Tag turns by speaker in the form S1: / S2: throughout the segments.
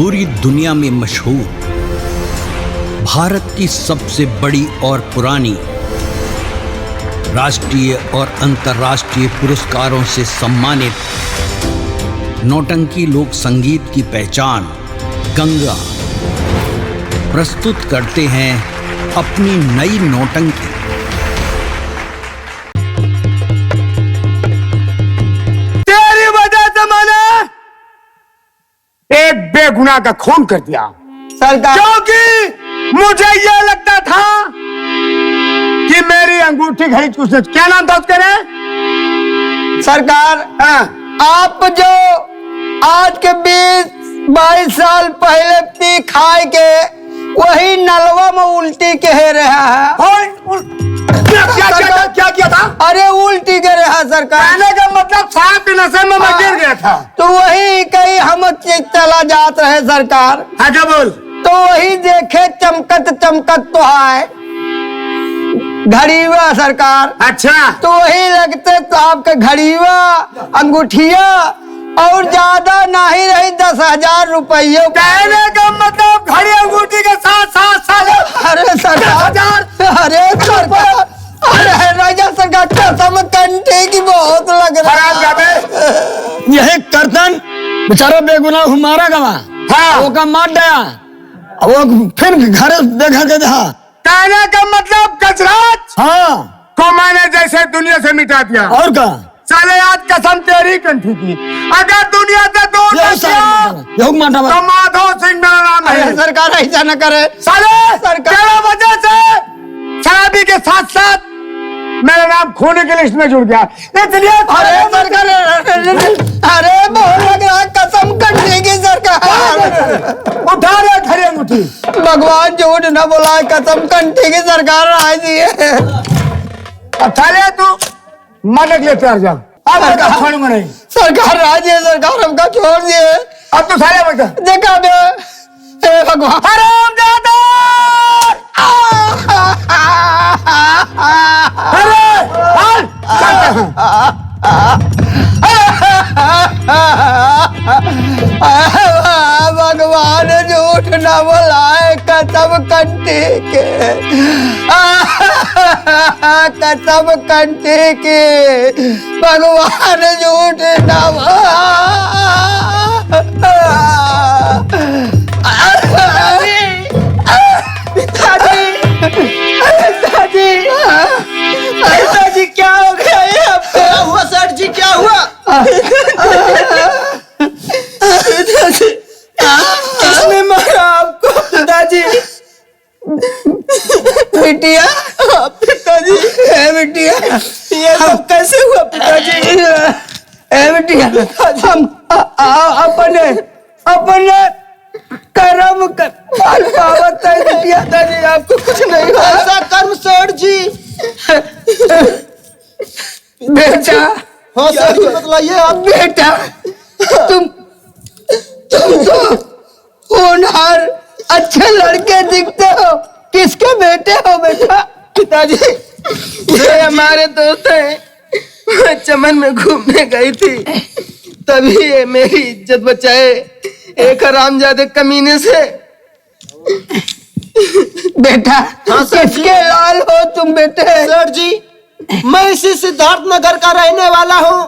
S1: पूरी दुनिया में मशहूर, भारत की सबसे बड़ी और पुरानी, राष्ट्रीय और अंतर्राष्ट्रीय पुरस्कारों से सम्मानित नौटंकी लोक संगीत की पहचान गंगा प्रस्तुत करते हैं अपनी नई नौटंकी।
S2: तेरी वजह से मैंने एक बेगुनाह का खून कर दिया सरकार, क्योंकि मुझे यह लगता था कि मेरी अंगूठी घड़ी उसने, क्या नाम था उसके रे?
S3: सरकार, आप जो आज के 20-22 साल पहले पी खाए के वही नलवा में उल्टी कह रहा है।
S2: क्या किया था?
S3: अरे उल्टी कह रहा सरकार।
S2: कहने का मतलब साहब के नशे में मैं गिर गया था।
S3: तो वही कहीं हम चला जात रहे सरकार।
S2: हाँ क्या बोल?
S3: तो वही देखे चमकत चमकत तो है घड़ीवा सरकार।
S2: अच्छा,
S3: तो वही लगते तो आपके घड़ीवा अंगूठिया और ज्यादा नहीं रही 10,000 रुपये।
S2: कहने का मतलब घड़ी अंगूठी के साथ साथ साथ
S3: अरे सरकार, अरे सरकार, अरे राजा सरकार कसम कंटे की बहुत लग रहा है।
S4: यही कर्तन बेचारा बेगुनाह हमारा गवा।
S2: हाँ।
S4: वो का मार दिया, वो फिर घर देखा के था।
S2: कहने का मतलब गजराज
S4: हाँ,
S2: को मैंने जैसे दुनिया से मिटा दिया।
S4: और का
S2: चले आज कसम तेरी कंठी की, अगर दुनिया से दूर न किया तो माधव सिंह मेरा नाम है।
S3: अरे सरकार ऐसा न करे।
S2: साले
S3: सरकार,
S2: तेरा वजह से शराबी के साथ साथ मेरा नाम खूनी की लिस्ट में जुड़ गया। इसलिए
S3: अरे सरकार, अरे बहुत लग रहा है कसम कंटे की सरकार।
S2: उठा रे घड़ी अंगूठी।
S3: भगवान झूठ न बोला, कसम कंटे की सरकार राय दी है।
S2: अब साले तू मदद लेते आ जा, अब मैं छोड़ूंगा नहीं।
S3: सरकार राज है, सरकार हमका छोड़ दिए।
S2: अब तो साले बैठा
S3: देखा बे, हे भगवान।
S2: हरामजादा! अरे
S3: भगवान झूठ न बोलाए कसम कंटे के, कसम कंटे के, भगवान झूठ न
S4: पिताजी क्या हो गया? ये क्या हुआ सर जी, क्या हुआ? किसने मारा आपको पिताजी?
S3: बिटिया,
S4: पिताजी,
S3: बिटिया,
S4: ये सब कैसे हुआ पिताजी?
S3: बिटिया, हम अपने अपने कर्म कर पावत है बिटिया।
S4: पिताजी आपको कुछ नहीं हुआ? ऐसा कर्म सर जी।
S3: बेटा,
S4: हाँ सर जी बतलाइए आप।
S3: बेटा, तुम तो होनहार अच्छे लड़के दिखते हो, किसके बेटे हो बेटा?
S4: पिताजी ये हमारे दोस्त हैं, मैं चमन में घूमने गई थी, तभी ये मेरी इज्जत बचाए एक हरामजादे कमीने से।
S3: बेटा,
S4: हाँ सर जी।
S3: किसके लाल हो तुम बेटे?
S4: सर जी, मैं इसी सिद्धार्थ नगर का रहने वाला हूँ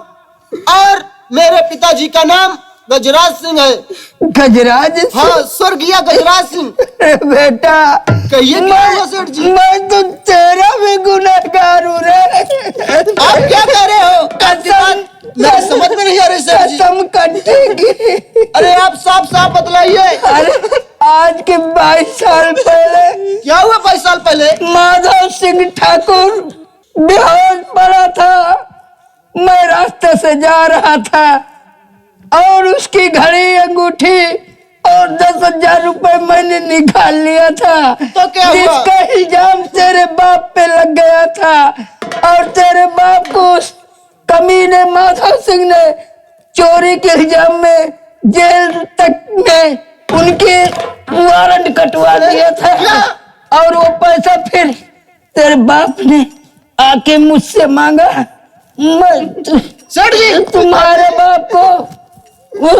S4: और मेरे पिताजी का नाम गजराज सिंह है।
S3: गजराज?
S4: हाँ, स्वर्गीय गजराज सिंह।
S3: बेटा,
S4: कहिए क्या हुआ सर जी?
S3: मैं तो तेरा भी गुनहगार हूँ रे।
S4: आप क्या कह रहे हो? मेरे समझ में नहीं आ रही सर जी।
S3: कसम कंटे की।
S4: अरे आप साफ साफ बतलाइए।
S3: अरे आज के 22 साल पहले
S4: क्या हुआ? 22 साल पहले
S3: माधव सिंह ठाकुर बेहोश पड़ा था। मैं रास्ते से जा रहा था और उसकी घड़ी अंगूठी और 10,000 रुपए मैंने निकाल लिया था।
S4: तो क्या हुआ?
S3: जिसका इल्जाम तेरे बाप पे लग गया था और तेरे बाप को उस कमीने माधव सिंह ने चोरी के इल्जाम में जेल तक में उनके वारंट कटवा दिया था। और वो पैसा फिर तेरे बाप ने आके मुझसे मांगा। मैं
S4: सर जी
S3: तुम्हारे बाप को वो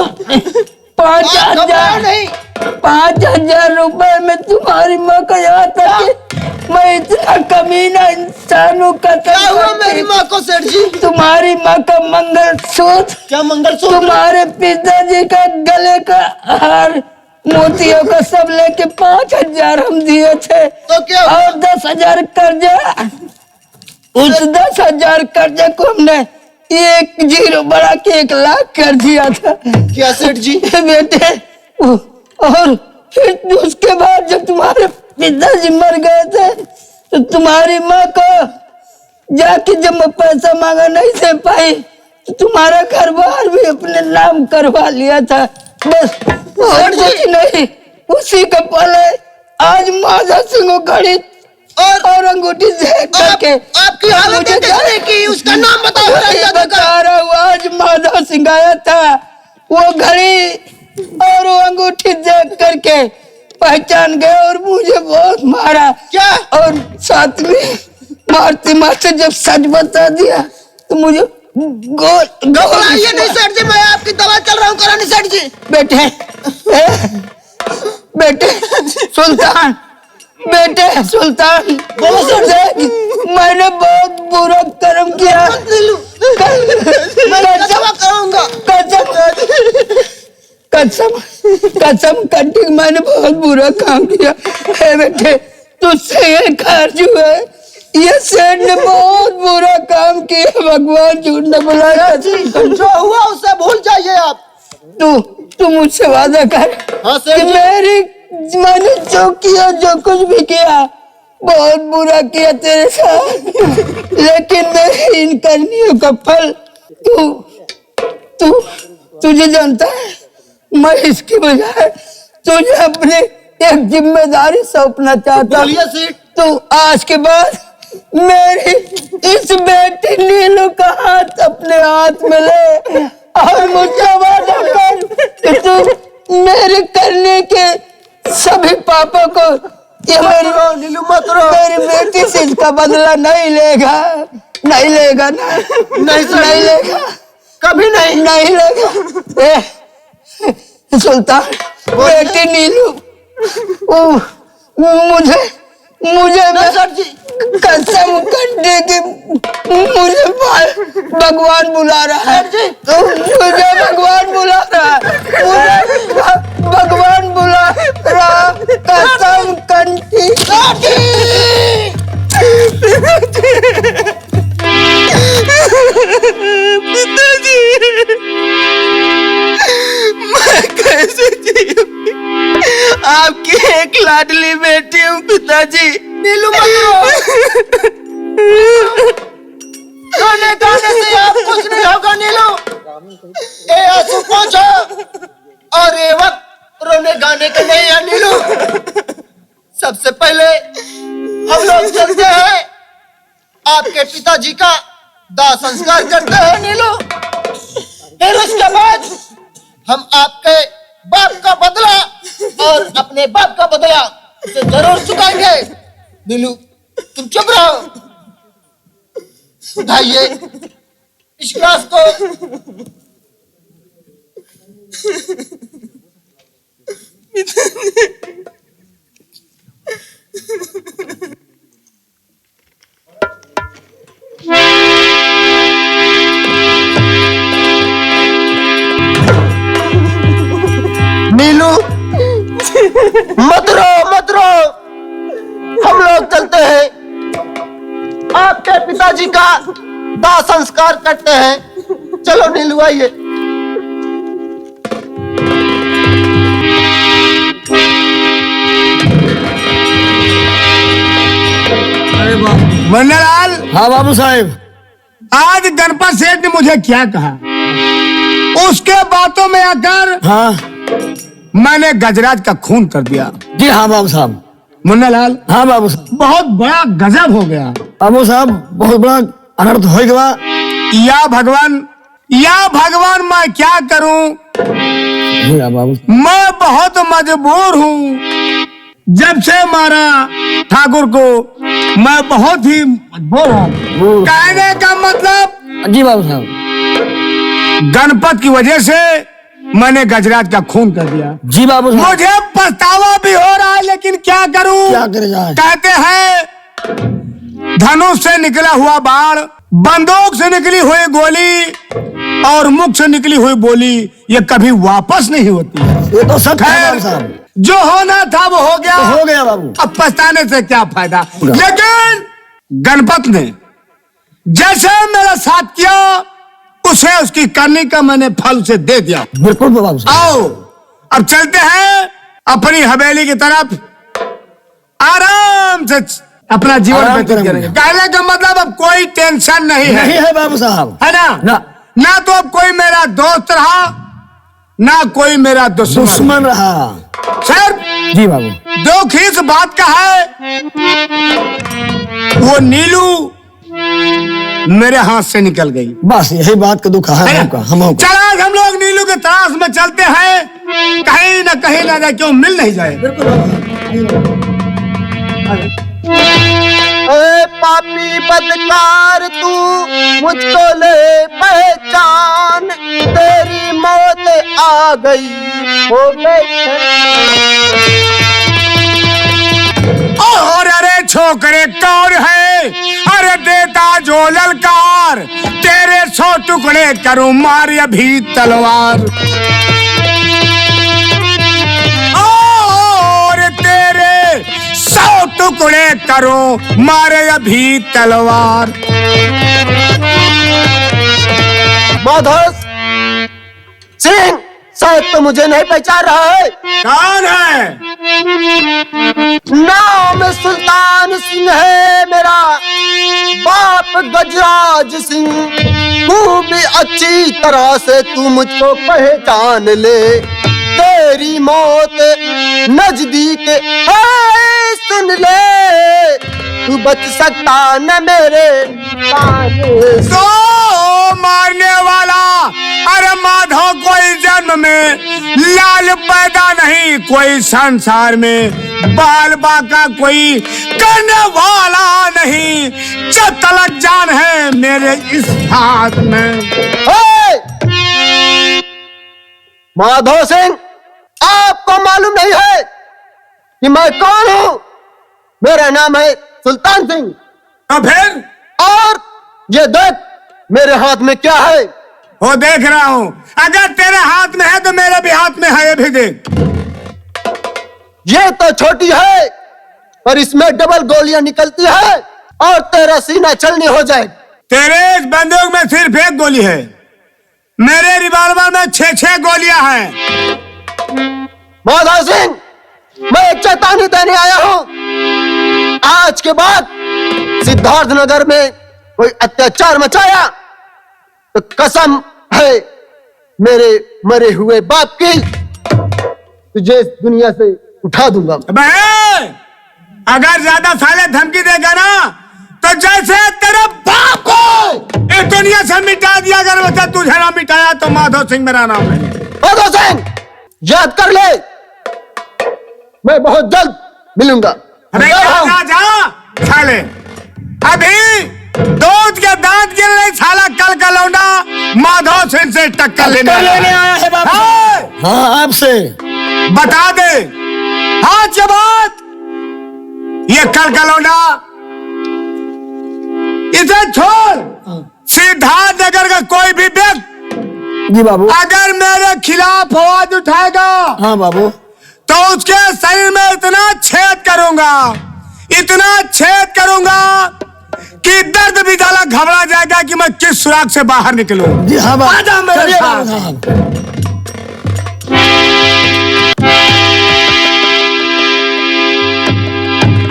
S3: 5,000
S4: नहीं
S3: 5,000 रुपए में तुम्हारी माँ का यहाँ तक कि मैं इतना कमीना इंसान हूँ
S4: क्या हुआ मेरी माँ को सेठ जी?
S3: तुम्हारी माँ का मंगलसूत्र,
S4: क्या मंगलसूत्र?
S3: तुम्हारे पिताजी का गले का हार, मोतियों का सब लेके 5,000 हम दिए थे।
S4: तो क्या हुआ?
S3: और 10,000 कर्जा, उस 10,000 कर्जे को हमने 1 0 बढ़ा के 1 लाख कर दिया था।
S4: क्या सेठ जी?
S3: बेटे और फिर उसके बाद जब तुम्हारे पिताजी मर गए थे तो तुम्हारी माँ को जाके जब मैं पैसा मांगा नहीं दे पाई तो तुम्हारा घर बार भी अपने नाम करवा लिया था। बस और कुछ नहीं। उसी का पहले आज माधव सिंह को घड़ी और अंगूठी देख करके
S4: आपकी हालत
S3: मुझे
S4: कैसे की? उसका नाम बताओ।
S3: बता रहा हूँ, आज माधव सिंह आया था, वो घड़ी और वो अंगूठी देख करके पहचान गए और मुझे बहुत मारा।
S4: क्या?
S3: और साथ में मारते मारते जब सच बता दिया तो मुझे
S4: घबराइए नहीं सेठ जी, मैं आपकी दवा चल रहा हूँ करानी सेठ जी।
S3: बेटे बेटे सुल्तान, बेटे सुल्तान, देख मैंने बहुत बुरा कर्म किया।
S4: मैं दवा कराऊंगा।
S3: कसम कटी, मैंने बहुत बुरा काम किया है बेटे। तुझसे ये कार्य हुआ है, ये सेठ ने बहुत बुरा काम किया। भगवान झूठ न बुलाया।
S4: जो हुआ उसे भूल जाइए आप।
S3: तू मुझसे वादा कर
S4: हाँ
S3: कि मैंने जो किया, जो कुछ भी किया, बहुत बुरा किया तेरे साथ, लेकिन मेरी इन करनियों का फल तुझे जानता है। मैं इसकी बजाय तुझे अपनी एक जिम्मेदारी सौंपना चाहता हूँ। तो आज के बाद मेरी इस बेटी नीलू का हाथ अपने हाथ में ले और मुझसे वादा कर कि तू मेरे करने के सभी पापों को, ये मेरी बेटी से इसका बदला नहीं लेगा। नहीं लेगा ना? नहीं लेगा, कभी नहीं लेगा। सुल्तान, बेटी नीलू मुझे कसम करने की मुझे भगवान बुला रहा है। मुझे भगवान बुला रहा है। मुझे भगवान बुला रहा। कसम कंठी
S4: पिताजी, मैं कैसे जीऊं? आपकी एक लाडली बेटी हूँ पिताजी। नीलू मत रो। गाने गाने से आप कुछ नहीं होगा नीलू। ए आंसू पोंछो और ये वक्त रोने गाने के नहीं है नीलू। सबसे पहले हम लोग चलते हैं, आपके पिताजी का दाह संस्कार करते हैं नीलू। फिर उसके बाद हम आपके बाप का बदला और अपने बाप का बदला उसे जरूर चुकाएंगे। नीलू तुम चुप रहो। उठाइए इस ग्लास को। नीलू मत रो। हम लोग चलते हैं, आपके पिताजी का दाह संस्कार करते हैं। चलो नीलू आइए।
S2: मुन्नालाल।
S5: हाँ बाबू साहब।
S2: आज गणपत सेठ ने मुझे क्या कहा, उसके बातों में आकर
S5: हाँ
S2: मैंने गजराज का खून कर दिया।
S5: जी हाँ बाबू साहब।
S2: मुन्नालाल,
S5: हाँ बाबू साहब।
S2: बहुत बड़ा गजब हो गया।
S5: बाबू साहब बहुत बड़ा अनर्थ हो गया।
S2: या भगवान मैं क्या करूं?
S5: जी हाँ बाबू।
S2: मैं बहुत मजबूर हूँ। जब से मारा ठाकुर को मैं बहुत ही मजबूर हूँ। कहने का मतलब
S5: जी बाबू साहब।
S2: गणपत की वजह से मैंने गजराज का खून कर दिया।
S5: जी बाबू साहब।
S2: मुझे पछतावा भी हो रहा है, लेकिन क्या करूं?
S5: क्या करे जाए?
S2: कहते हैं धनुष से निकला हुआ बाण, बंदूक से निकली हुई गोली और मुख से निकली हुई बोली ये कभी वापस नहीं होती है।
S5: ये तो सब
S2: खैर,
S5: बाबू साहब।
S2: जो होना था वो हो गया।
S5: हो गया बाबू।
S2: अब पछताने से क्या फायदा? लेकिन गणपत ने जैसे मेरा साथ किया, उसे उसकी करनी का मैंने फल उसे दे दिया।
S5: बिल्कुल बाबू साहब।
S2: आओ अब चलते हैं अपनी हवेली की तरफ, आराम से अपना जीवन
S5: आराम
S2: व्यतीत
S5: करेंगे।
S2: करेंगे। कहने का मतलब अब कोई टेंशन नहीं है,
S5: नहीं है बाबू साहब।
S2: है ना?
S5: ना।
S2: ना तो अब कोई मेरा दोस्त रहा, ना कोई मेरा
S5: दुश्मन रहा।
S2: सर
S5: जी बाबू।
S2: दुख इस बात का है, वो नीलू मेरे हाथ से निकल गई।
S5: बस यही बात का दुख है हमको।
S2: चल आज हम लोग नीलू के तलाश में चलते हैं, कहीं ना जाए, क्यों मिल नहीं जाए।
S4: ए पापी बदकार तू मुझको ले पहचान, तेरी मौत आ गई हो गई।
S2: और अरे छोकरे कौन है, अरे देता जो ललकार, तेरे 100 टुकड़े करूं मार अभी तलवार। और तेरे 100 टुकड़े करूं मारे अभी तलवार।
S4: माधव सिंह, शायद तो मुझे नहीं पहचान रहा है।
S2: कौन है?
S4: नाम सुल्तान सिंह है मेरा, बाप गजराज सिंह। तू भी अच्छी तरह से तू मुझको पहचान ले, तेरी मौत नजदीक है सुन ले, तू बच सकता न मेरे ताने से।
S2: तो मारने वाला, अरे माधव कोई जन्म में लाल पैदा नहीं, कोई संसार में बाल बाका कोई करने वाला नहीं, जब तलक जान है मेरे इस हाथ में।
S4: हे! माधव सिंह, आपको मालूम नहीं है कि मैं कौन हूँ? मेरा नाम है सुल्तान सिंह।
S2: तो फिर?
S4: और ये देख मेरे हाथ में क्या है।
S2: वो देख रहा हूँ, अगर तेरे हाथ में है तो मेरे भी हाथ में है, ये भी देख।
S4: ये तो छोटी है, पर इसमें डबल गोलियां निकलती है और तेरा सीना छलनी हो जाए।
S2: तेरे इस बंदूक में सिर्फ एक गोली है, मेरे रिवॉल्वर में 6-6 गोलियां हैं।
S4: माधव सिंह, मैं एक चेतावनी देने आया हूँ। आज के बाद सिद्धार्थ नगर में कोई अत्याचार मचाया तो कसम है मेरे मरे हुए बाप की, तुझे इस दुनिया से उठा दूंगा।
S2: अबे, अगर ज्यादा साले धमकी देगा ना तो जैसे तेरे बाप को इस दुनिया से मिटा दिया, अगर वैसे तुझे ना मिटाया तो माधव सिंह मेरा नाम है।
S4: माधव सिंह, याद कर ले, मैं बहुत जल्द मिलूंगा।
S2: अबे जा जा साले, अभी दूध के दांत गिर रहे साला, कल का लौंडा माधव सिंह से टक्कर लेने
S5: आया है बाबू। हाँ आपसे
S2: बता दे आज के बाद ये कल का लौंडा, इसे छोड़। सिद्धार्थ नगर का कोई भी व्यक्ति
S5: जी बाबू।
S2: अगर मेरे खिलाफ आवाज उठाएगा,
S5: हाँ बाबू,
S2: तो उसके शरीर में इतना छेद करूंगा, इतना छेद करूंगा कि दर्द भी साला घबरा जाएगा कि मैं किस सुराग से बाहर निकलूं।
S5: जी हाँ बाबू।
S2: आजा मेरे
S5: चलिए
S2: साथ।
S5: बाबू साहब।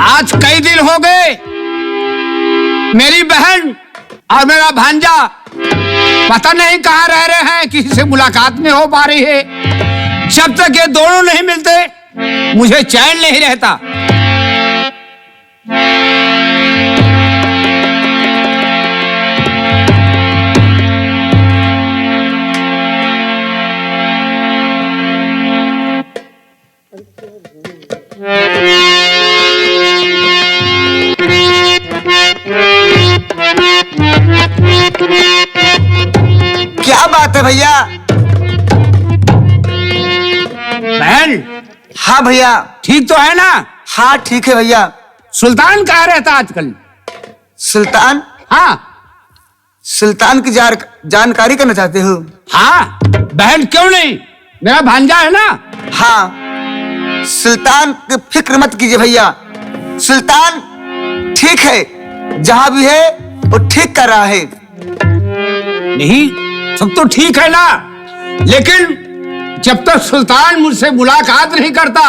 S1: आज कई दिन हो गए मेरी बहन और मेरा भांजा पता नहीं कहाँ रह रहे हैं, किसी से मुलाकात नहीं हो पा रही है। जब तक ये दोनों नहीं मिलते मुझे चैन नहीं रहता।
S4: क्या बात है भैया,
S6: हाँ भैया।
S1: ठीक तो है ना?
S6: हाँ ठीक है भैया।
S1: सुल्तान कहाँ रहता आजकल?
S6: सुल्तान?
S1: हाँ
S6: सुल्तान की जानकारी करना चाहते हो?
S1: हाँ, बहन क्यों नहीं, मेरा भांजा है ना।
S6: हाँ, सुल्तान की फिक्र मत कीजिए भैया, सुल्तान ठीक है, जहां भी है वो ठीक कर रहा है।
S1: नहीं, सब तो ठीक है ना, लेकिन जब तक सुल्तान मुझसे मुलाकात नहीं करता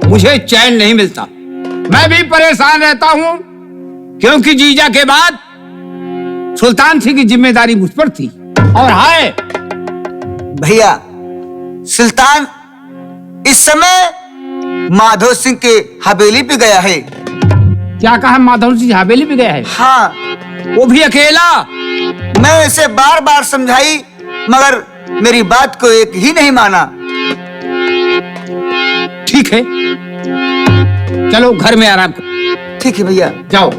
S1: मुझे चैन नहीं मिलता। मैं भी परेशान रहता हूं, क्योंकि जीजा के बाद सुल्तान सिंह की जिम्मेदारी मुझ पर थी। और हाय
S6: भैया, सुल्तान इस समय माधव सिंह के हवेली पे गया है।
S1: क्या कहा? माधव सिंह हवेली पे गया है?
S6: हाँ,
S1: वो भी अकेला?
S6: मैं इसे बार बार समझाई मगर मेरी बात को एक ही नहीं माना।
S1: ठीक है, चलो घर में आराम करो।
S6: ठीक है भैया,
S1: जाओ।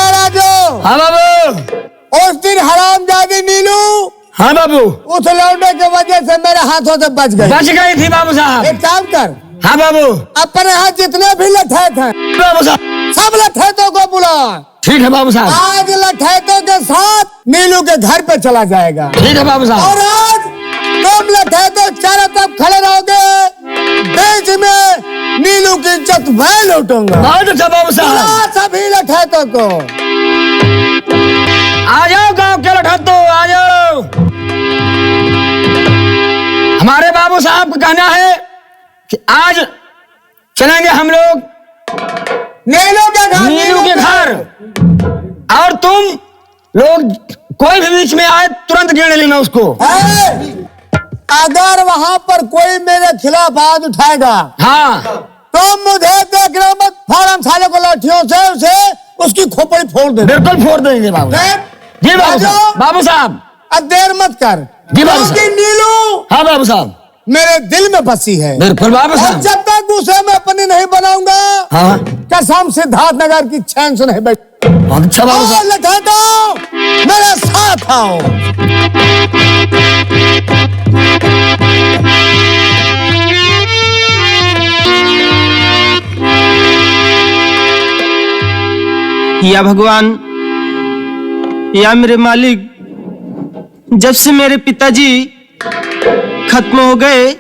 S2: राजू,
S5: हाँ बाबू।
S2: उस दिन हरामजादी नीलू
S5: हाँ बाबू।
S2: उस लौंडे की वजह से मेरे हाथों से बच गई।
S5: बच गई थी बाबू साहब।
S2: एक काम कर,
S5: हाँ बाबू।
S2: अपने यहाँ जितने भी लठैत हैं
S5: बाबू साहब।
S2: सब लठैतों को बुला।
S5: ठीक है बाबू साहब।
S2: आज लठैतों के साथ नीलू के घर पे चला जाएगा।
S5: ठीक है बाबू साहब।
S2: और आज तुम लठैतों चारों तरफ खड़े रहोगे, बीच में नीलू की इज्जत मैं लूटूंगा।
S5: बहुत अच्छा बाबू साहब।
S2: बुला सभी लठैतों को।
S5: आ जाओ गांव के लठैतो, आ जाओ। हमारे बाबू साहब का कहना है कि आज चलेंगे हम लोग
S2: नीलू के घर।
S5: नीलू के घर, और तुम लोग कोई भी बीच में आए तुरंत गिर लेना उसको।
S2: अगर वहाँ पर कोई मेरे खिलाफ आवाज उठाएगा
S5: हाँ,
S2: तो मुझे देखना मत, फौरन साले को लाठियों से उसे उसकी खोपड़ी फोड़ दे।
S5: बिल्कुल फोड़ देंगे बाबू साहब। जी बाबू साहब। बाबू साहब
S2: अब देर मत कर,
S5: जी बाबू साहब।
S2: क्योंकि नीलू
S5: हाँ बाबू साहब,
S2: मेरे दिल में बसी है।
S5: बिल्कुल बाबू
S2: और
S5: साहब।
S2: जब तक उसे मैं अपनी नहीं बनाऊंगा,
S5: हाँ,
S2: कसम सिद्धार्थ नगर की चैन से नहीं बैठ।
S5: बहुत अच्छा बाबू साहब।
S2: लठैतो मेरे साथ आओ।
S7: या भगवान, या मेरे मालिक, जब से मेरे पिताजी खत्म हो गए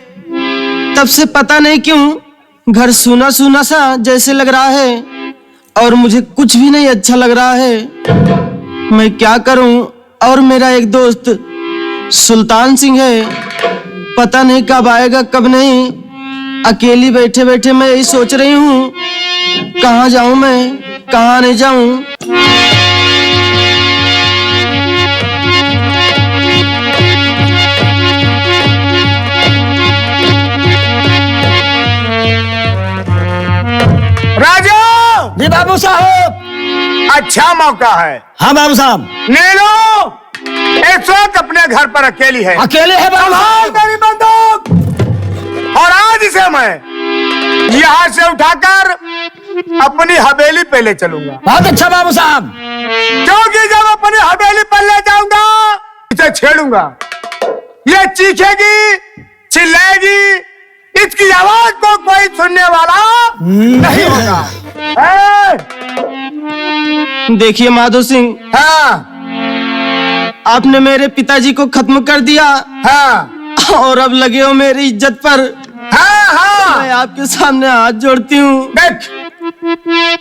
S7: तब से पता नहीं क्यों घर सूना सूना सा जैसे लग रहा है, और मुझे कुछ भी नहीं अच्छा लग रहा है। मैं क्या करूं? और मेरा एक दोस्त सुल्तान सिंह है, पता नहीं कब आएगा कब नहीं। अकेली बैठे बैठे मैं यही सोच रही हूँ, कहाँ जाऊं मैं, कहाँ नहीं जाऊं।
S2: राजू
S5: जी बाबू साहब।
S2: अच्छा मौका है।
S5: हाँ बाबू साहब।
S2: नीलू इस वक्त अपने घर पर अकेली है।
S5: अकेले है बाबू
S2: संभाल
S5: साहब।
S2: मेरी बंदूक, और आज इसे मैं यहाँ से उठाकर अपनी हवेली पे ले चलूंगा।
S5: बहुत अच्छा बाबू साहब।
S2: क्योंकि जब अपनी हवेली पर ले जाऊंगा इसे छेड़ूंगा, ये चीखेगी, चिल्लाएगी, इसकी आवाज को कोई सुनने वाला नहीं होगा।
S7: देखिए माधव सिंह,
S2: हाँ
S7: आपने मेरे पिताजी को खत्म कर दिया,
S2: हाँ
S7: और अब लगे हो मेरी इज्जत पर।
S2: हाँ हाँ।
S7: मैं आपके सामने हाथ जोड़ती हूँ।
S2: देख,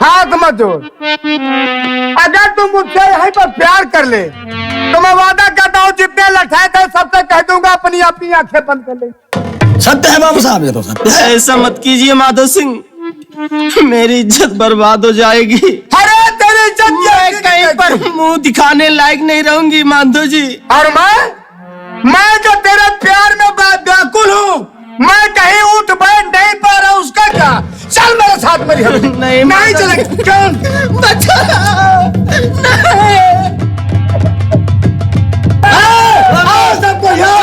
S2: हाथ मत जोड़। अगर तुम मुझसे यहीं पर प्यार कर ले तो मैं वादा करता हूँ जितने लठाए थे सबसे कह दूंगा अपनी अपनी आंखें बंद कर ले।
S5: सत्य है बाबू साहब, ये तो सत्य है।
S7: ऐसा मत कीजिए माधव सिंह, मेरी इज्जत बर्बाद हो जाएगी।
S2: अरे तेरी इज्जत
S7: मैं कहीं पर मुंह दिखाने लायक नहीं रहूंगी माधव जी।
S2: और मैं जो तेरे प्यार में व्याकुल हूँ, मैं कहीं उठ बैठ नहीं पा रहा, उसका क्या? चल मेरे साथ मेरी हवेली। नहीं चलेगा। चल आओ सबको यहाँ।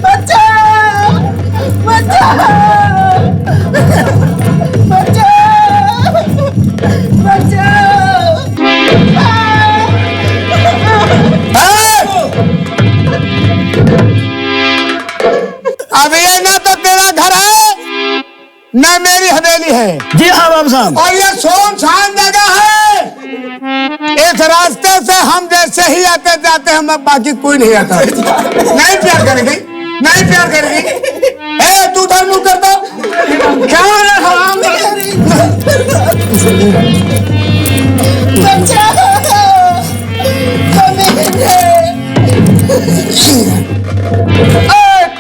S4: बच्चा, बच्चा, बच्चा।
S2: न मेरी हवेली है
S5: जी हाँ बाबू साहब।
S2: और ये सुनसान जगह है। इस रास्ते से हम जैसे ही आते जाते हम, अब बाकी कोई नहीं आता। नहीं प्यार करेगी, नहीं प्यार करेगी। ए तू उधर मुंह कर दो। क्या हराम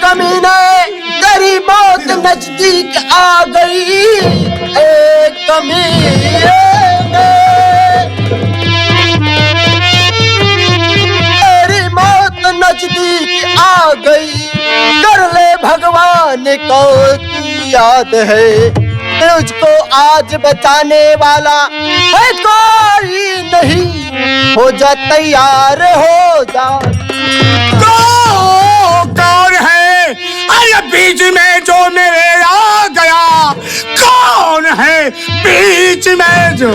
S4: कमीने तेरी मौत नजदीक आ गई। कमीने तेरी मौत नजदीक आ गई। कर ले भगवान को तू याद है, तुझको आज बचाने वाला है कोई नहीं। हो जा तैयार, हो जा।
S2: कौन है अरे बीच में जो मेरे आ गया? कौन है बीच में जो?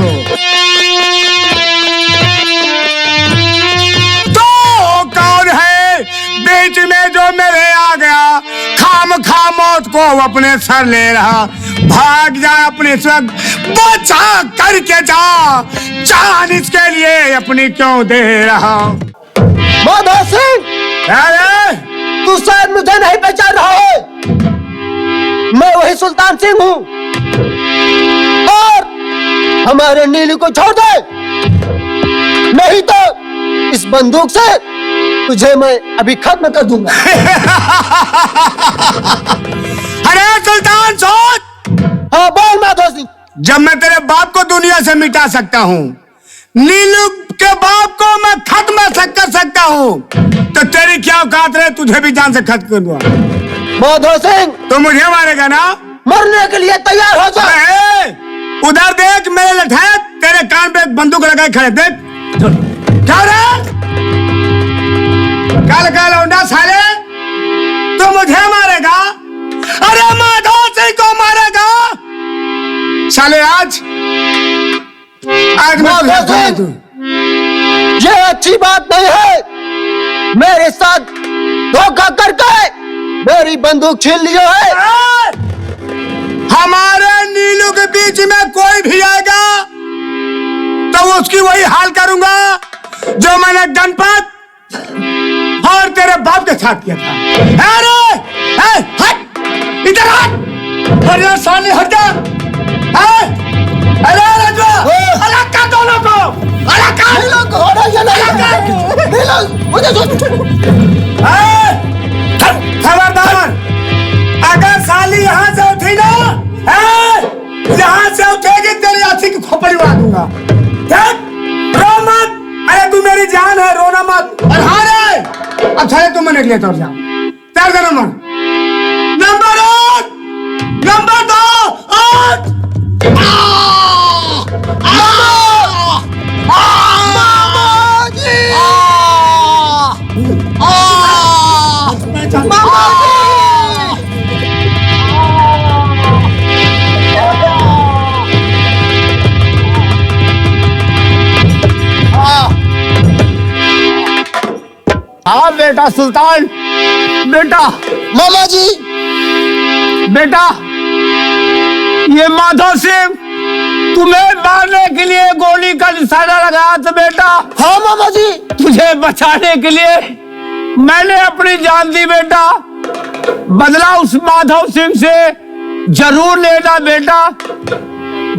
S2: तो कौन है बीच में जो मेरे आ गया? खाम खा मौत को अपने सर ले रहा। भाग जा अपने सर, बचा करके जा। जान इसके लिए अपनी क्यों दे रहा?
S4: माधव सिंह,
S2: अरे
S4: तू शायद मुझे नहीं पहचान रहा है। मैं वही सुल्तान सिंह हूँ। और हमारे नीलू को छोड़ दे, नहीं तो इस बंदूक से तुझे मैं अभी खत्म कर दूंगा।
S2: अरे सुल्तान सोच।
S4: हाँ बोल माधव सिंह।
S2: जब मैं तेरे बाप को दुनिया से मिटा सकता हूँ, नीलू के बाप को मैं खत्म कर सकता हूँ, तो तेरी क्या औकात रहे तुझे भी जान से खत्म कर दूंगा।
S4: माधव सिंह,
S2: तो मुझे मारेगा ना?
S4: मरने के लिए तैयार हो जा।
S2: अरे, उधर देख मेरे लठैत, तेरे कान पे एक बंदूक लगाए खड़े। देख क्या रे? काल काल लौंडा साले, तो मुझे मारेगा? अरे माधव सिंह को मारेगा साले। आज मैं तुझे
S4: माधव सिंह, ये अच्छी बात नहीं है। मेरे साथ धोखा करके मेरी बंदूक छीन लियो है।
S2: हमारे नीलू के बीच में कोई भी आएगा तो उसकी वही हाल करूंगा जो मैंने गणपत और तेरे बाप के साथ किया था। अरे हट, इधर हट। अरे साले हट जा। अरे रजवा, अलग कर दोनों को, अलग कर। खबरदार, अगर साली यहाँ से उठी ना, यहाँ से उठेगी तेरी अर्थी की खोपड़ी उड़ा दूंगा। रो मत। अरे तू मेरी जान है, रोना मत। और हाँ रे, अच्छा है तुम निकले तो जाओ। चल का नंबर 1, नंबर 2, 8। हाँ बेटा सुल्तान, बेटा।
S4: मामा जी,
S2: बेटा, ये माधव सिंह तुम्हें मारने के लिए गोली का निशाना लगाया था बेटा।
S4: हाँ मामा जी।
S2: तुझे बचाने के लिए मैंने अपनी जान दी बेटा। बदला उस माधव सिंह से जरूर लेना बेटा।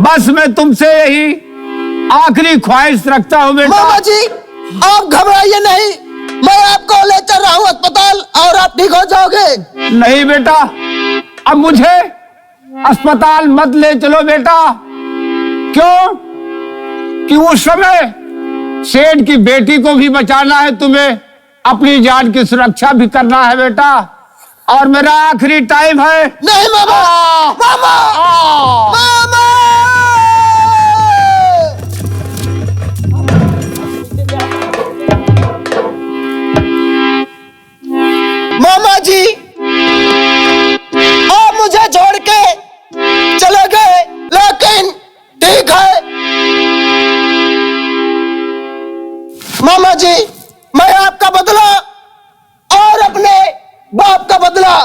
S2: बस मैं तुमसे यही आखिरी ख्वाहिश रखता हूँ बेटा।
S4: मामा जी, आप घबराइए नहीं, मैं आपको ले चल रहा हूँ अस्पताल और आप ठीक हो जाओगे।
S2: नहीं बेटा, अब मुझे अस्पताल मत ले चलो बेटा। क्यों? कि उस समय सेठ की बेटी को भी बचाना है तुम्हें, अपनी जान की सुरक्षा भी करना है बेटा। और मेरा आखिरी टाइम है।
S4: नहीं मामा, मामा, मामा। मामा जी, आप मुझे छोड़ के चले गए, लेकिन ठीक है मामा जी, मैं आपका बदला और अपने बाप का बदला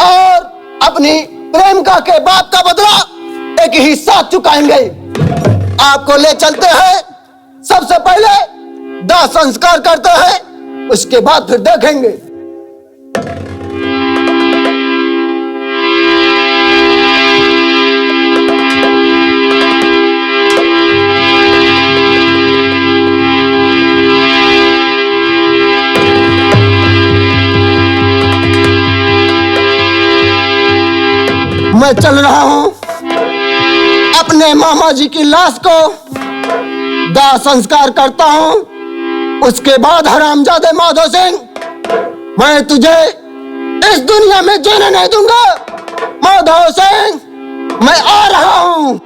S4: और अपनी प्रेमिका के बाप का बदला एक ही साथ चुकाएंगे। आपको ले चलते हैं, सबसे पहले दाह संस्कार करते हैं, उसके बाद फिर देखेंगे। मैं चल रहा हूं, अपने मामा जी की लाश को दाह संस्कार करता हूं, उसके बाद हरामजादे माधो सिंह, मैं तुझे इस दुनिया में जीने नहीं दूंगा। माधो सिंह, मैं आ रहा हूं।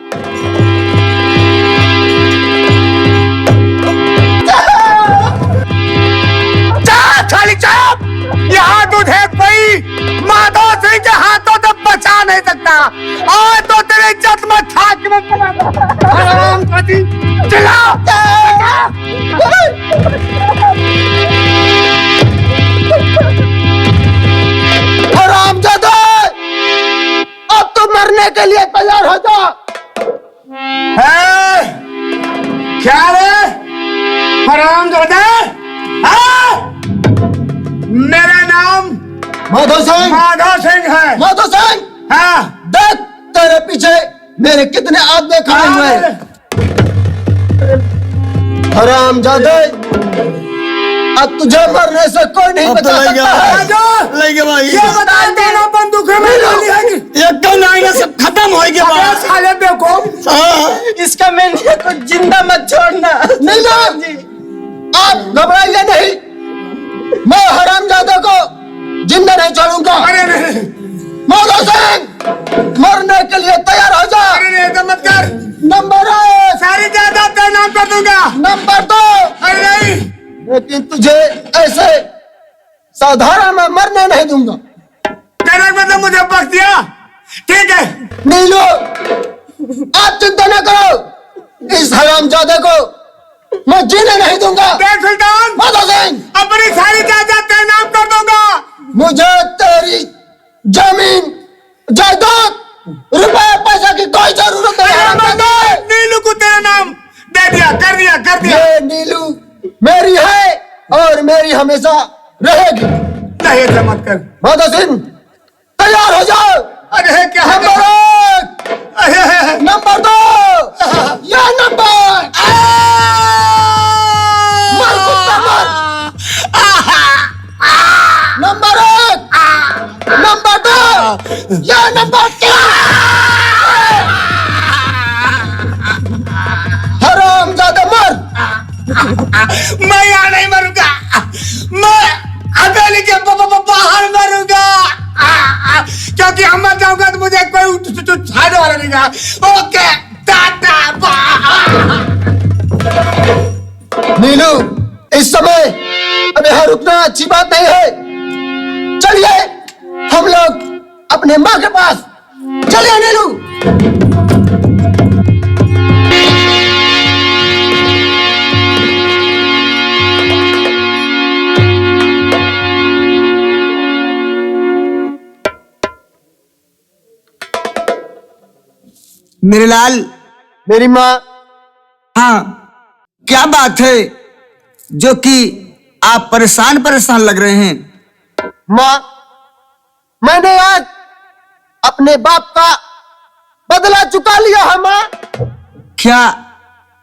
S2: खाली चाप, यहाँ तुझे कोई माधव सिंह के हाथों से बचा नहीं सकता। और तो तेरे इज्जत में खाक में चिल्लाओ।
S4: हरामजादा, अब तो मरने के लिए तैयार हो जा।
S2: क्या रे हरामजादा? मेरा नाम
S4: माधो सिंह
S2: है।
S4: माधो सिंह,
S2: हाँ,
S4: देख तेरे पीछे मेरे कितने आदमी खड़े हुए हैं। हरामजादे, अब तुझे मरने से कोई नहीं बचा सकता है।
S2: ये बता देना बंदूक में
S5: एकदम नहीं, सब खत्म हो गया।
S2: साले बेवकूफ,
S7: इसका मैंने को जिंदा मत छोड़ना।
S4: नहीं
S7: जी,
S4: आप घबराइए नहीं, मैं हरामजादे को जिंदा नहीं छोड़ूंगा।
S2: अरे नहीं,
S4: माधो सिंह, मरने के लिए तैयार हो जा।
S2: अरे नहीं, ऐसा मत कर।
S4: नंबर 1
S2: सारी जायदाद तेरे नाम कर दूंगा।
S4: नंबर 2,
S2: अरे नहीं,
S4: लेकिन तुझे ऐसे साधारण में मरने नहीं दूंगा।
S2: तेरे मतलब मुझे बख्श दिया, ठीक है।
S4: नीलू, आप चिंता न करो, इस हरामजादे को मैं जीने नहीं दूंगा।
S2: देख सुल्तान,
S4: माधो सिंह,
S2: अपनी सारी जायदाद तेरे नाम कर दूंगा।
S4: मुझे तेरी जमीन, जायदाद, रुपए पैसा की कोई जरूरत नहीं। हरामजादे,
S2: नीलू को तेरा नाम दे दिया, कर दिया, कर दिया।
S4: ये नीलू मेरी है और मेरी हमेशा रहेगी।
S2: नहीं, ऐसा मत कर।
S4: माधो सिंह, तैयार हो जाओ।
S2: अरे क्या है?
S4: नंबर 1,
S2: अरे
S4: नंबर 2, या नंबर मर कुत्ता मर। नंबर 1, नंबर 2, या नंबर 3। हरामजादा मर।
S2: मैं यहाँ नहीं मरूंगा, मैं हवेली के बाहर मरूंगा, क्योंकि हम मर जाऊंगा तो मुझे कोई छाने वाला नहीं है। Okay tata bye.
S4: नीलू, इस समय अब यहाँ रुकना अच्छी बात नहीं है। चलिए हम लोग अपने माँ के पास। चलिए नीलू।
S6: मेरे लाल,
S4: मेरी माँ,
S6: हाँ, क्या बात है जो कि आप परेशान परेशान लग रहे हैं?
S4: माँ, मैंने आज अपने बाप का बदला चुका लिया है माँ।
S6: क्या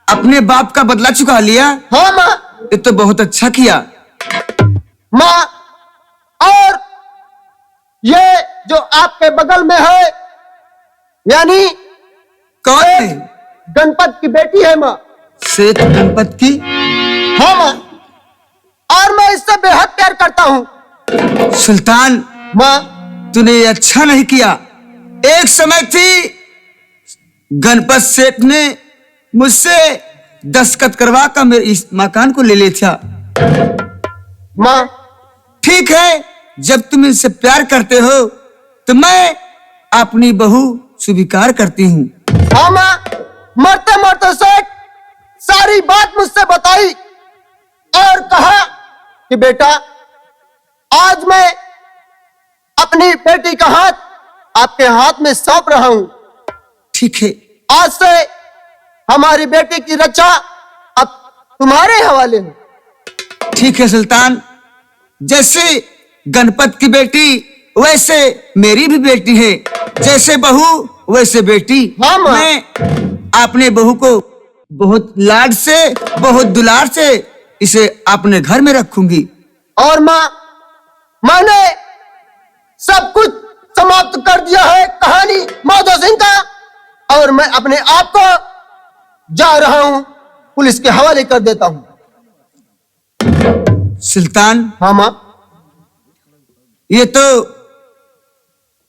S6: अपने बाप का बदला चुका लिया?
S4: हाँ माँ।
S6: ये तो बहुत अच्छा किया।
S4: माँ, और ये जो आपके बगल में है, यानी
S6: कौन है?
S4: गणपत की बेटी है माँ।
S6: सेठ गणपत की?
S4: हाँ माँ, और मैं इससे बेहद प्यार करता हूँ।
S6: सुल्तान,
S4: माँ,
S6: तूने ये अच्छा नहीं किया। एक समय थी गणपत सेठ ने मुझसे दस्तखत करवा कर मेरे इस मकान को ले लिया था।
S4: माँ,
S6: ठीक है, जब तुम इनसे प्यार करते हो तो मैं अपनी बहू स्वीकार करती हूँ।
S4: हाँ माँ, मरते मरते सेठ सारी बात मुझसे बताई और कहा कि बेटा, आज मैं अपनी बेटी का हाथ आपके हाथ में सौंप रहा हूं।
S6: ठीक है।
S4: आज से हमारी बेटी की रक्षा अब तुम्हारे हवाले है।
S6: ठीक है सुल्तान, जैसे गणपत की बेटी वैसे मेरी भी बेटी है, जैसे बहू वैसे बेटी।
S4: हाँ माँ।
S6: मैं अपने बहू को बहुत लाड से, बहुत दुलार से इसे अपने घर में रखूंगी।
S4: और माँ, मैंने सब कुछ समाप्त कर दिया है कहानी माधो सिंह का, और मैं अपने आप को जा रहा हूं, पुलिस के हवाले कर देता हूं।
S6: सुल्तान,
S4: हाँ माँ।
S6: ये तो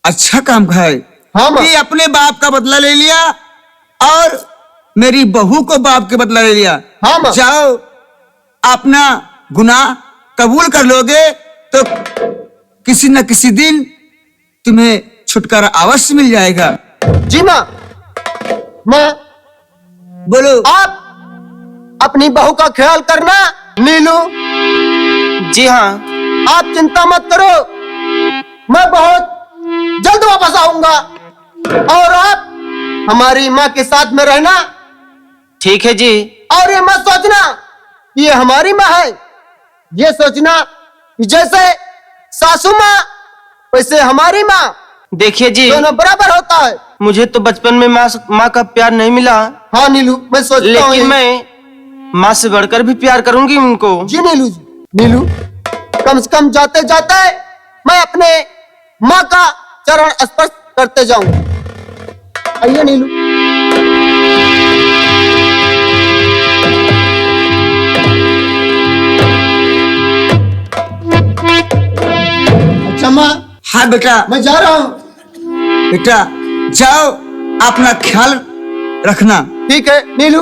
S6: अच्छा काम है।
S4: हाँ माँ।
S6: कि अपने बाप का बदला ले लिया और मेरी बहू को बाप के बदला ले लिया।
S4: हाँ माँ।
S6: जाओ, अपना गुनाह कबूल कर लोगे तो किसी न किसी दिन तुम्हें छुटकारा अवश्य मिल जाएगा।
S4: जी माँ। माँ,
S6: बोलो।
S4: आप अपनी बहू का ख्याल करना। नीलू,
S7: जी हाँ।
S4: आप चिंता मत करो, मैं बहुत जल्द वापस आऊंगा, और आप हमारी माँ के साथ में रहना।
S7: ठीक है जी।
S4: और ये मत सोचना कि ये हमारी माँ है, ये सोचना कि जैसे सासू माँ वैसे हमारी माँ,
S7: देखिए जी,
S4: दोनों बराबर होता है।
S7: मुझे तो बचपन में माँ का प्यार नहीं मिला,
S4: हाँ नीलू, मैं सोचता हूँ
S7: लेकिन मैं माँ से बढ़कर भी प्यार करूंगी उनको।
S4: जी नीलू जी। नीलू, कम से कम जाते जाते मैं अपने माँ का चरण स्पर्श करते जाऊं। आइए नीलू। अच्छा माँ,
S6: हाँ बेटा,
S4: मैं जा रहा हूँ।
S6: बेटा जाओ, अपना ख्याल रखना।
S4: ठीक है नीलू।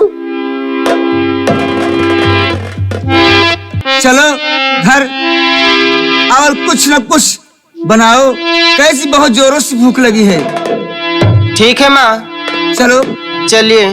S6: चलो घर, और कुछ न कुछ बनाओ, कैसी बहुत जोरों से भूख लगी है।
S7: ठीक है माँ,
S6: चलो।
S7: चलिए।